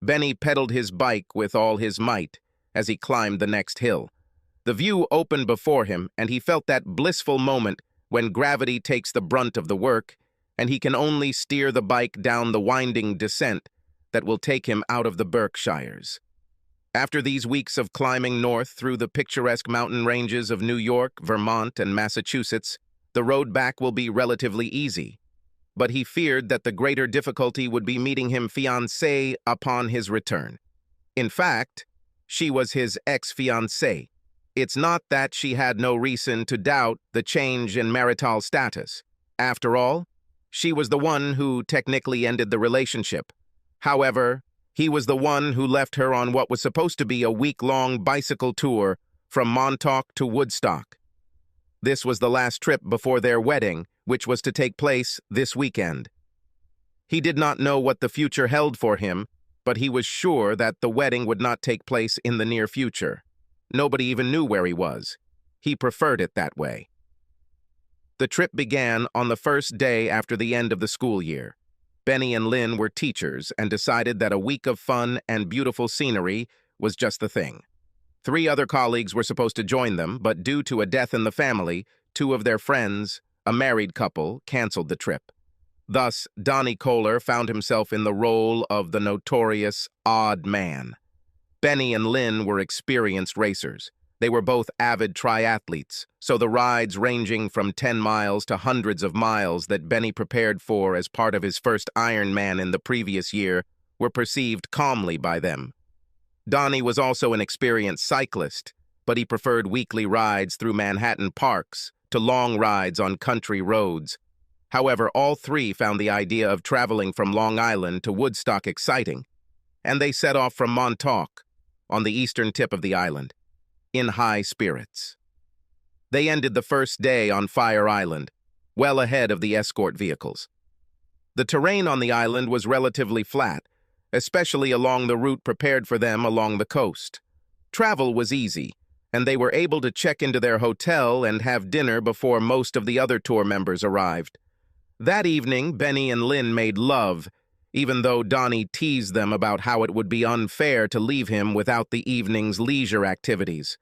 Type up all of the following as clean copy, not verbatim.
Benny pedaled his bike with all his might as he climbed the next hill. The view opened before him, and he felt that blissful moment when gravity takes the brunt of the work, and he can only steer the bike down the winding descent that will take him out of the Berkshires. After these weeks of climbing north through the picturesque mountain ranges of New York, Vermont, and Massachusetts, the road back will be relatively easy. But he feared that the greater difficulty would be meeting his fiancée upon his return. In fact, she was his ex-fiancée. It's not that she had no reason to doubt the change in marital status. After all, she was the one who technically ended the relationship. However, he was the one who left her on what was supposed to be a week-long bicycle tour from Montauk to Woodstock. This was the last trip before their wedding, which was to take place this weekend. He did not know what the future held for him, but he was sure that the wedding would not take place in the near future. Nobody even knew where he was. He preferred it that way. The trip began on the first day after the end of the school year. Benny and Lynn were teachers and decided that a week of fun and beautiful scenery was just the thing. 3 other colleagues were supposed to join them, but due to a death in the family, 2 of their friends, a married couple, canceled the trip. Thus, Donnie Kohler found himself in the role of the notorious odd man. Benny and Lynn were experienced racers. They were both avid triathletes, so the rides ranging from 10 miles to hundreds of miles that Benny prepared for as part of his first Ironman in the previous year were perceived calmly by them. Donnie was also an experienced cyclist, but he preferred weekly rides through Manhattan parks to long rides on country roads. However, all 3 found the idea of traveling from Long Island to Woodstock exciting, and they set off from Montauk, on the eastern tip of the island, in high spirits. They ended the first day on Fire Island, well ahead of the escort vehicles. The terrain on the island was relatively flat, especially along the route prepared for them along the coast. Travel was easy, and they were able to check into their hotel and have dinner before most of the other tour members arrived. That evening, Benny and Lynn made love, even though Donnie teased them about how it would be unfair to leave him without the evening's leisure activities.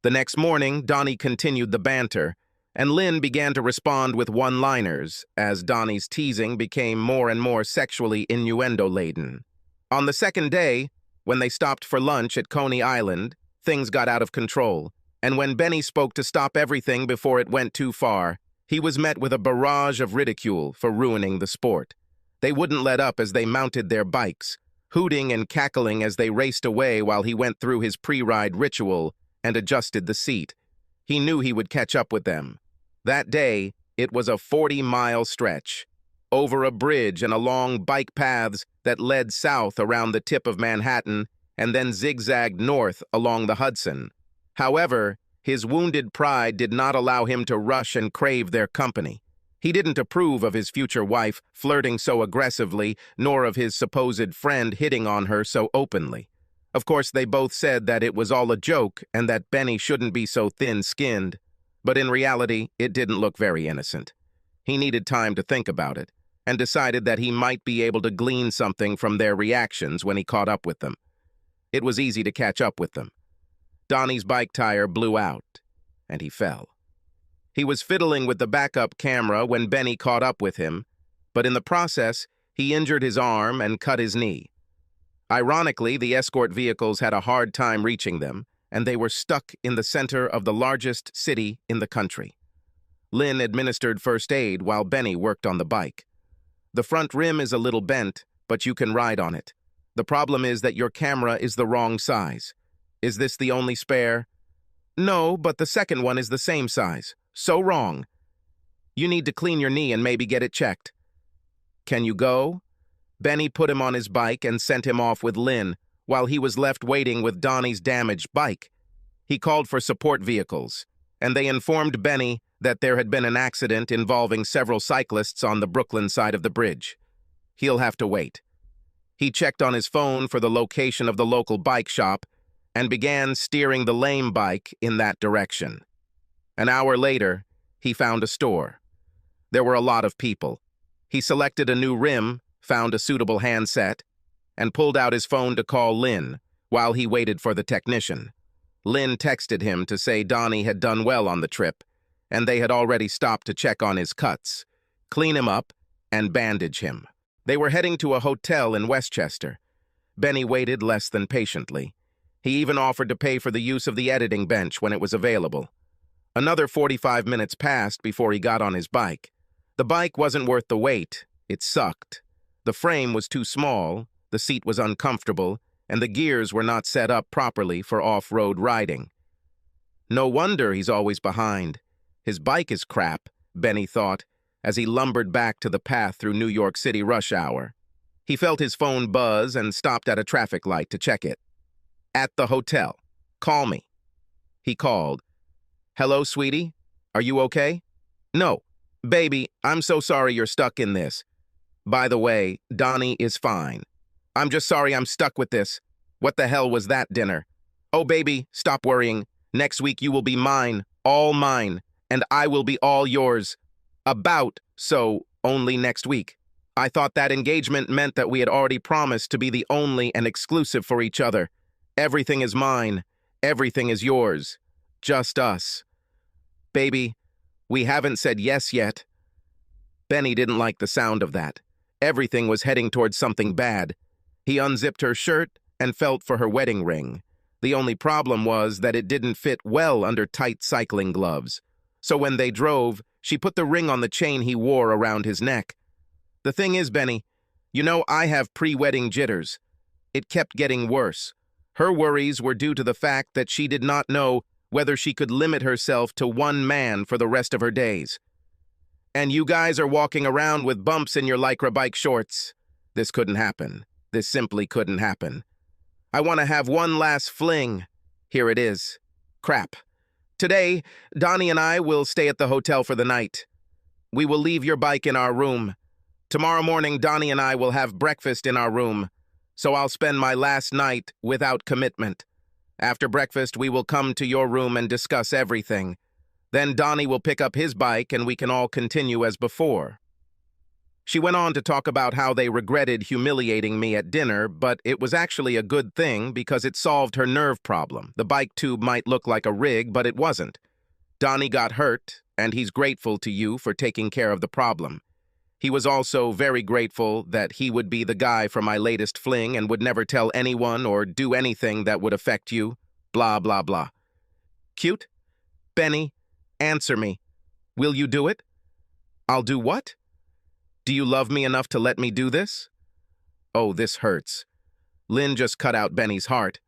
The next morning, Donnie continued the banter, and Lynn began to respond with one-liners as Donnie's teasing became more and more sexually innuendo-laden. On the second day, when they stopped for lunch at Coney Island, things got out of control, and when Benny spoke to stop everything before it went too far, he was met with a barrage of ridicule for ruining the sport. They wouldn't let up as they mounted their bikes, hooting and cackling as they raced away while he went through his pre-ride ritual and adjusted the seat. He knew he would catch up with them. That day, it was a 40-mile stretch, over a bridge and along bike paths that led south around the tip of Manhattan and then zigzagged north along the Hudson. However, his wounded pride did not allow him to rush and crave their company. He didn't approve of his future wife flirting so aggressively, nor of his supposed friend hitting on her so openly. Of course, they both said that it was all a joke and that Benny shouldn't be so thin-skinned. But in reality, it didn't look very innocent. He needed time to think about it, and decided that he might be able to glean something from their reactions when he caught up with them. It was easy to catch up with them. Donnie's bike tire blew out, and he fell. He was fiddling with the backup camera when Benny caught up with him, but in the process, he injured his arm and cut his knee. Ironically, the escort vehicles had a hard time reaching them, and they were stuck in the center of the largest city in the country. Lynn administered first aid while Benny worked on the bike. The front rim is a little bent, but you can ride on it. The problem is that your camera is the wrong size. Is this the only spare? No, but the second one is the same size. So wrong. You need to clean your knee and maybe get it checked. Can you go? Benny put him on his bike and sent him off with Lynn, while he was left waiting with Donnie's damaged bike. He called for support vehicles, and they informed Benny that there had been an accident involving several cyclists on the Brooklyn side of the bridge. He'll have to wait. He checked on his phone for the location of the local bike shop and began steering the lame bike in that direction. An hour later, he found a store. There were a lot of people. He selected a new rim, found a suitable handset, and pulled out his phone to call Lynn while he waited for the technician. Lynn texted him to say Donnie had done well on the trip, and they had already stopped to check on his cuts, clean him up, and bandage him. They were heading to a hotel in Westchester. Benny waited less than patiently. He even offered to pay for the use of the editing bench when it was available. Another 45 minutes passed before he got on his bike. The bike wasn't worth the wait. It sucked. The frame was too small, the seat was uncomfortable, and the gears were not set up properly for off-road riding. No wonder he's always behind. His bike is crap, Benny thought, as he lumbered back to the path through New York City rush hour. He felt his phone buzz and stopped at a traffic light to check it. At the hotel. Call me. He called. Hello, sweetie? Are you okay? No. Baby, I'm so sorry you're stuck in this. By the way, Donnie is fine. I'm just sorry I'm stuck with this. What the hell was that dinner? Oh, baby, stop worrying. Next week you will be mine, all mine, and I will be all yours. So only next week. I thought that engagement meant that we had already promised to be the only and exclusive for each other. Everything is mine. Everything is yours. Just us. Baby, we haven't said yes yet. Benny didn't like the sound of that. Everything was heading towards something bad. He unzipped her shirt and felt for her wedding ring. The only problem was that it didn't fit well under tight cycling gloves. So when they drove, she put the ring on the chain he wore around his neck. The thing is, Benny, you know I have pre-wedding jitters. It kept getting worse. Her worries were due to the fact that she did not know whether she could limit herself to one man for the rest of her days. And you guys are walking around with bumps in your Lycra bike shorts. This couldn't happen. This simply couldn't happen. I want to have one last fling. Here it is. Crap. Today, Donnie and I will stay at the hotel for the night. We will leave your bike in our room. Tomorrow morning, Donnie and I will have breakfast in our room. So I'll spend my last night without commitment. After breakfast, we will come to your room and discuss everything. Then Donnie will pick up his bike and we can all continue as before. She went on to talk about how they regretted humiliating me at dinner, but it was actually a good thing because it solved her nerve problem. The bike tube might look like a rig, but it wasn't. Donnie got hurt, and he's grateful to you for taking care of the problem. He was also very grateful that he would be the guy for my latest fling and would never tell anyone or do anything that would affect you. Blah, blah, blah. Cute? Benny, answer me. Will you do it? I'll do what? Do you love me enough to let me do this? Oh, this hurts. Lynn just cut out Benny's heart.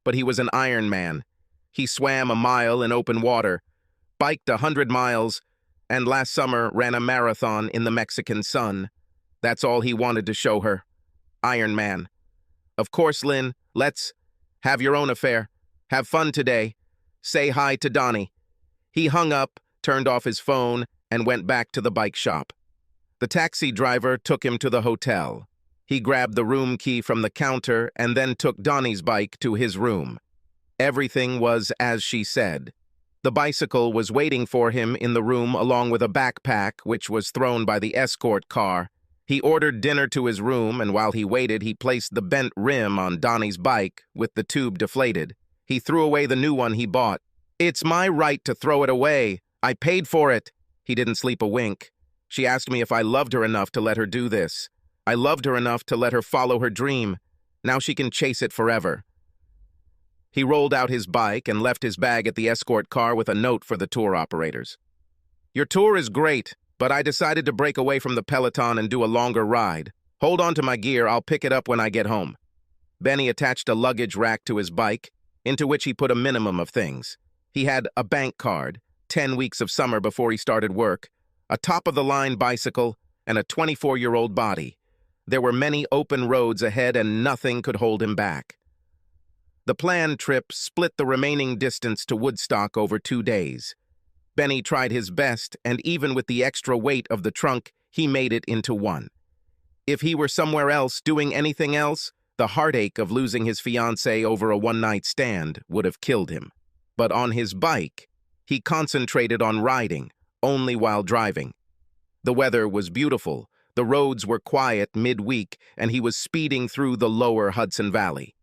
But he was an Iron Man. He swam a mile in open water, biked 100 miles, and last summer ran a marathon in the Mexican sun. That's all he wanted to show her. Iron Man. Of course, Lynn, let's have your own affair. Have fun today. Say hi to Donnie. He hung up, turned off his phone, and went back to the bike shop. The taxi driver took him to the hotel. He grabbed the room key from the counter and then took Donnie's bike to his room. Everything was as she said. The bicycle was waiting for him in the room along with a backpack which was thrown by the escort car. He ordered dinner to his room, and while he waited, he placed the bent rim on Donnie's bike with the tube deflated. He threw away the new one he bought. It's my right to throw it away. I paid for it. He didn't sleep a wink. She asked me if I loved her enough to let her do this. I loved her enough to let her follow her dream. Now she can chase it forever. He rolled out his bike and left his bag at the escort car with a note for the tour operators. Your tour is great, but I decided to break away from the peloton and do a longer ride. Hold on to my gear, I'll pick it up when I get home. Benny attached a luggage rack to his bike, into which he put a minimum of things. He had a bank card, 10 weeks of summer before he started work, a top-of-the-line bicycle, and a 24-year-old body. There were many open roads ahead and nothing could hold him back. The planned trip split the remaining distance to Woodstock over 2 days. Benny tried his best, and even with the extra weight of the trunk, he made it into one. If he were somewhere else doing anything else, the heartache of losing his fiancée over a one-night stand would have killed him. But on his bike, he concentrated on riding, only while driving. The weather was beautiful, The roads were quiet midweek, and he was speeding through the lower Hudson Valley.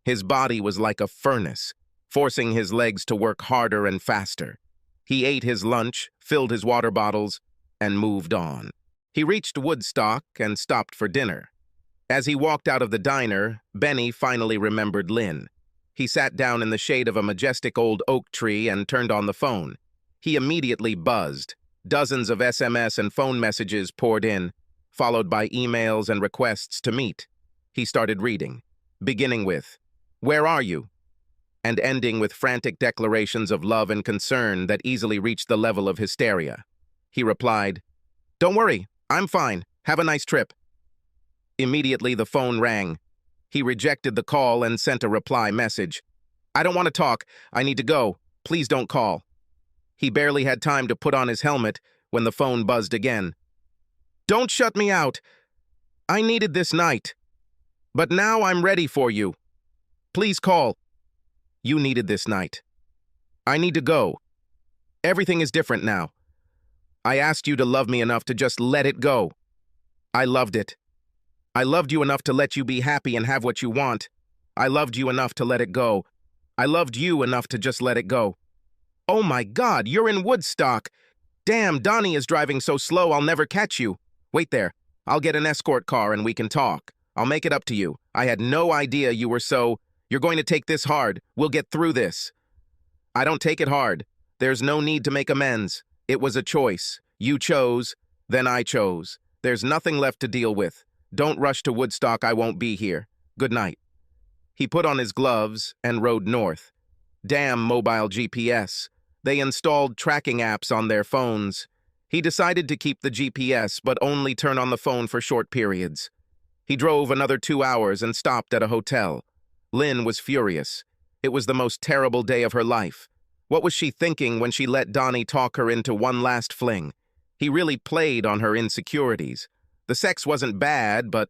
His body was like a furnace, forcing his legs to work harder and faster. He ate his lunch, filled his water bottles, and moved on. He reached Woodstock and stopped for dinner. As he walked out of the diner, Benny finally remembered Lynn. He sat down in the shade of a majestic old oak tree and turned on the phone. He immediately buzzed. Dozens of SMS and phone messages poured in, followed by emails and requests to meet. He started reading, beginning with, "Where are you?" and ending with frantic declarations of love and concern that easily reached the level of hysteria. He replied, "Don't worry, I'm fine. Have a nice trip." Immediately, the phone rang. He rejected the call and sent a reply message. "I don't want to talk. I need to go. Please don't call." He barely had time to put on his helmet when the phone buzzed again. "Don't shut me out. I needed this night. But now I'm ready for you. Please call. You needed this night. I need to go. Everything is different now. I asked you to love me enough to just let it go. I loved it. I loved you enough to let you be happy and have what you want. I loved you enough to let it go. I loved you enough to just let it go. Oh my God, you're in Woodstock. Damn, Donnie is driving so slow I'll never catch you. Wait there. I'll get an escort car and we can talk. I'll make it up to you. I had no idea you were so... You're going to take this hard. We'll get through this. I don't take it hard. There's no need to make amends. It was a choice. You chose, then I chose. There's nothing left to deal with. Don't rush to Woodstock. I won't be here. Good night. He put on his gloves and rode north. Damn mobile GPS. They installed tracking apps on their phones. He decided to keep the GPS, but only turn on the phone for short periods. He drove another 2 hours and stopped at a hotel. Lynn was furious. It was the most terrible day of her life. What was she thinking when she let Donnie talk her into one last fling? He really played on her insecurities. The sex wasn't bad, but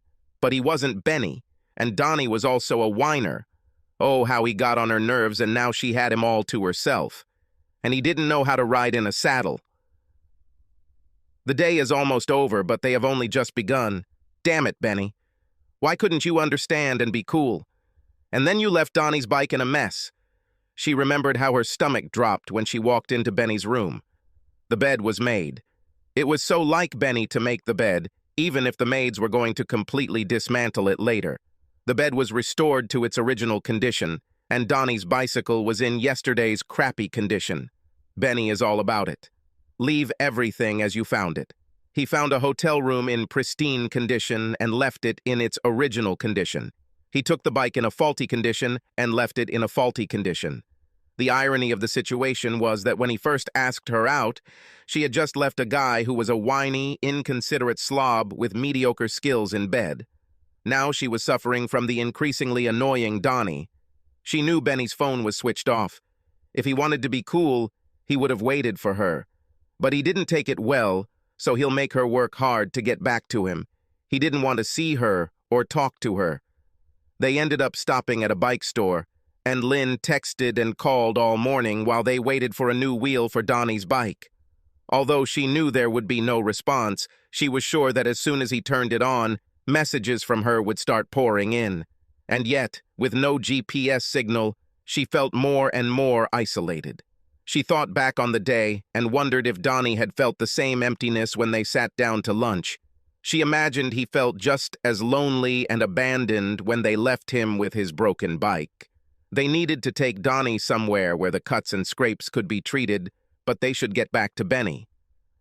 he wasn't Benny. And Donnie was also a whiner. Oh, how he got on her nerves, and now she had him all to herself. And he didn't know how to ride in a saddle. The day is almost over, but they have only just begun. Damn it, Benny. Why couldn't you understand and be cool? And then you left Donnie's bike in a mess. She remembered how her stomach dropped when she walked into Benny's room. The bed was made. It was so like Benny to make the bed, even if the maids were going to completely dismantle it later. The bed was restored to its original condition, and Donnie's bicycle was in yesterday's crappy condition. Benny is all about it. Leave everything as you found it. He found a hotel room in pristine condition and left it in its original condition. He took the bike in a faulty condition and left it in a faulty condition. The irony of the situation was that when he first asked her out, she had just left a guy who was a whiny, inconsiderate slob with mediocre skills in bed. Now she was suffering from the increasingly annoying Donnie. She knew Benny's phone was switched off. If he wanted to be cool, he would have waited for her. But he didn't take it well, so he'll make her work hard to get back to him. He didn't want to see her or talk to her. They ended up stopping at a bike store, and Lynn texted and called all morning while they waited for a new wheel for Donnie's bike. Although she knew there would be no response, she was sure that as soon as he turned it on, messages from her would start pouring in. And yet, with no GPS signal, she felt more and more isolated. She thought back on the day and wondered if Donnie had felt the same emptiness when they sat down to lunch. She imagined he felt just as lonely and abandoned when they left him with his broken bike. They needed to take Donnie somewhere where the cuts and scrapes could be treated, but they should get back to Benny.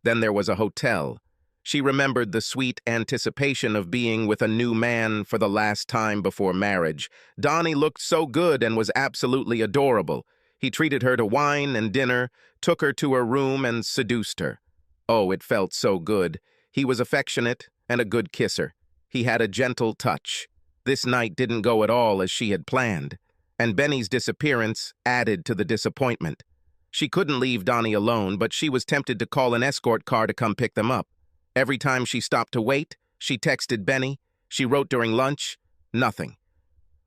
Then there was a hotel. She remembered the sweet anticipation of being with a new man for the last time before marriage. Donnie looked so good and was absolutely adorable. He treated her to wine and dinner, took her to her room, and seduced her. Oh, it felt so good. He was affectionate and a good kisser. He had a gentle touch. This night didn't go at all as she had planned, and Benny's disappearance added to the disappointment. She couldn't leave Donnie alone, but she was tempted to call an escort car to come pick them up. Every time she stopped to wait, she texted Benny. She wrote during lunch. Nothing.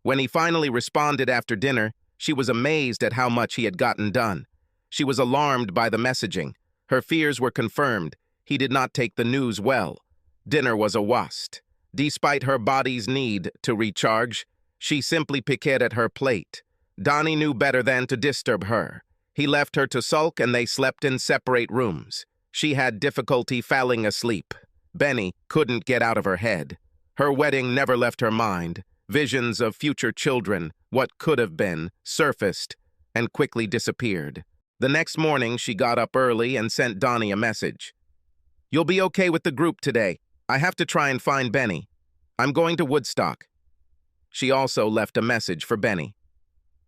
When he finally responded after dinner, she was amazed at how much he had gotten done. She was alarmed by the messaging. Her fears were confirmed. He did not take the news well. Dinner was a waste. Despite her body's need to recharge, she simply picked at her plate. Donnie knew better than to disturb her. He left her to sulk and they slept in separate rooms. She had difficulty falling asleep. Benny couldn't get out of her head. Her wedding never left her mind. Visions of future children, what could have been, surfaced and quickly disappeared. The next morning, she got up early and sent Donnie a message. "You'll be okay with the group today. I have to try and find Benny. I'm going to Woodstock." She also left a message for Benny.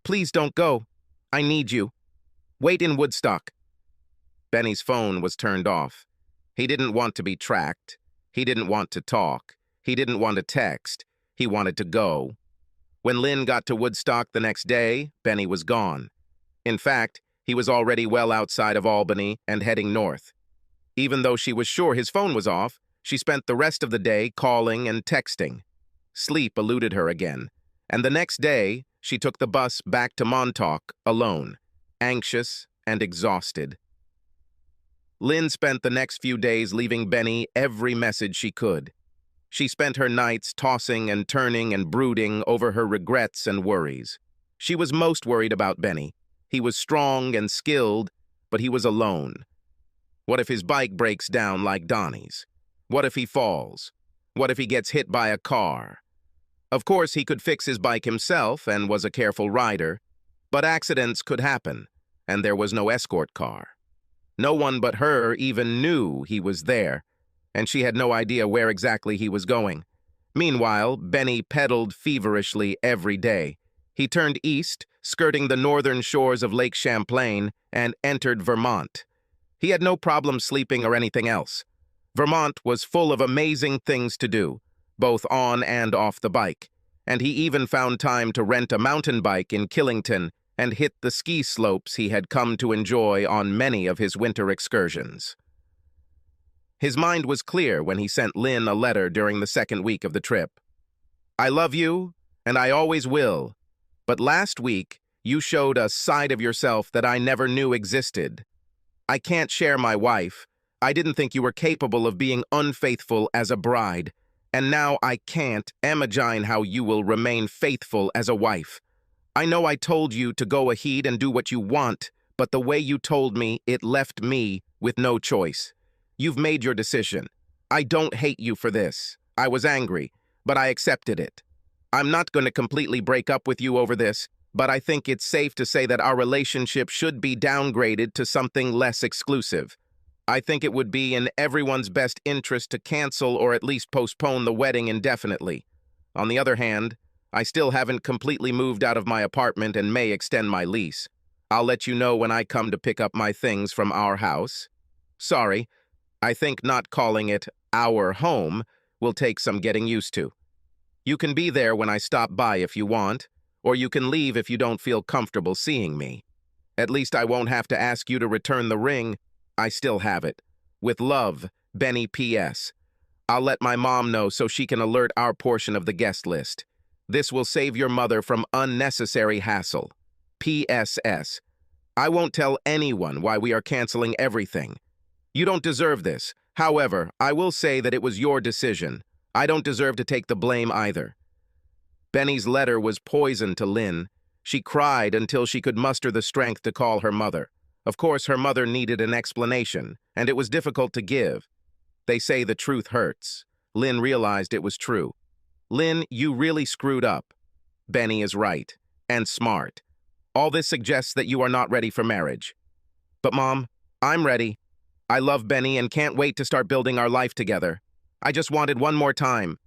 "Please don't go. I need you. Wait in Woodstock." Benny's phone was turned off. He didn't want to be tracked. He didn't want to talk. He didn't want to text. He wanted to go. When Lynn got to Woodstock the next day, Benny was gone. In fact, he was already well outside of Albany and heading north. Even though she was sure his phone was off, she spent the rest of the day calling and texting. Sleep eluded her again, and the next day, she took the bus back to Montauk alone, anxious and exhausted. Lynn spent the next few days leaving Benny every message she could. She spent her nights tossing and turning and brooding over her regrets and worries. She was most worried about Benny. He was strong and skilled, but he was alone. What if his bike breaks down like Donnie's? What if he falls? What if he gets hit by a car? Of course, he could fix his bike himself and was a careful rider, but accidents could happen, and there was no escort car. No one but her even knew he was there, and she had no idea where exactly he was going. Meanwhile, Benny pedaled feverishly every day. He turned east, skirting the northern shores of Lake Champlain, and entered Vermont. He had no problem sleeping or anything else. Vermont was full of amazing things to do, both on and off the bike, and he even found time to rent a mountain bike in Killington and hit the ski slopes he had come to enjoy on many of his winter excursions. His mind was clear when he sent Lynn a letter during the second week of the trip. "I love you, and I always will, but last week you showed a side of yourself that I never knew existed. I can't share my wife. I didn't think you were capable of being unfaithful as a bride, and now I can't imagine how you will remain faithful as a wife. I know I told you to go ahead and do what you want, but the way you told me, it left me with no choice. You've made your decision. I don't hate you for this. I was angry, but I accepted it. I'm not going to completely break up with you over this, but I think it's safe to say that our relationship should be downgraded to something less exclusive. I think it would be in everyone's best interest to cancel or at least postpone the wedding indefinitely. On the other hand, I still haven't completely moved out of my apartment and may extend my lease. I'll let you know when I come to pick up my things from our house. Sorry, I think not calling it our home will take some getting used to. You can be there when I stop by if you want, or you can leave if you don't feel comfortable seeing me. At least I won't have to ask you to return the ring. I still have it. With love, Benny P.S. I'll let my mom know so she can alert our portion of the guest list. This will save your mother from unnecessary hassle. P.S.S. I won't tell anyone why we are canceling everything. You don't deserve this. However, I will say that it was your decision. I don't deserve to take the blame either." Benny's letter was poison to Lynn. She cried until she could muster the strength to call her mother. Of course, her mother needed an explanation, and it was difficult to give. They say the truth hurts. Lynn realized it was true. "Lynn, you really screwed up. Benny is right, and smart. All this suggests that you are not ready for marriage. But Mom, I'm ready. I love Benny and can't wait to start building our life together. I just wanted one more time."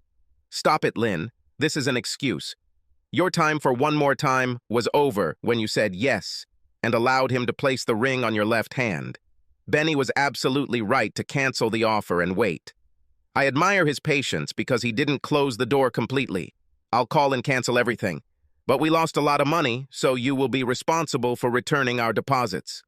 "Stop it, Lynn. This is an excuse. Your time for one more time was over when you said yes and allowed him to place the ring on your left hand. Benny was absolutely right to cancel the offer and wait. I admire his patience because he didn't close the door completely. I'll call and cancel everything. But we lost a lot of money, so you will be responsible for returning our deposits.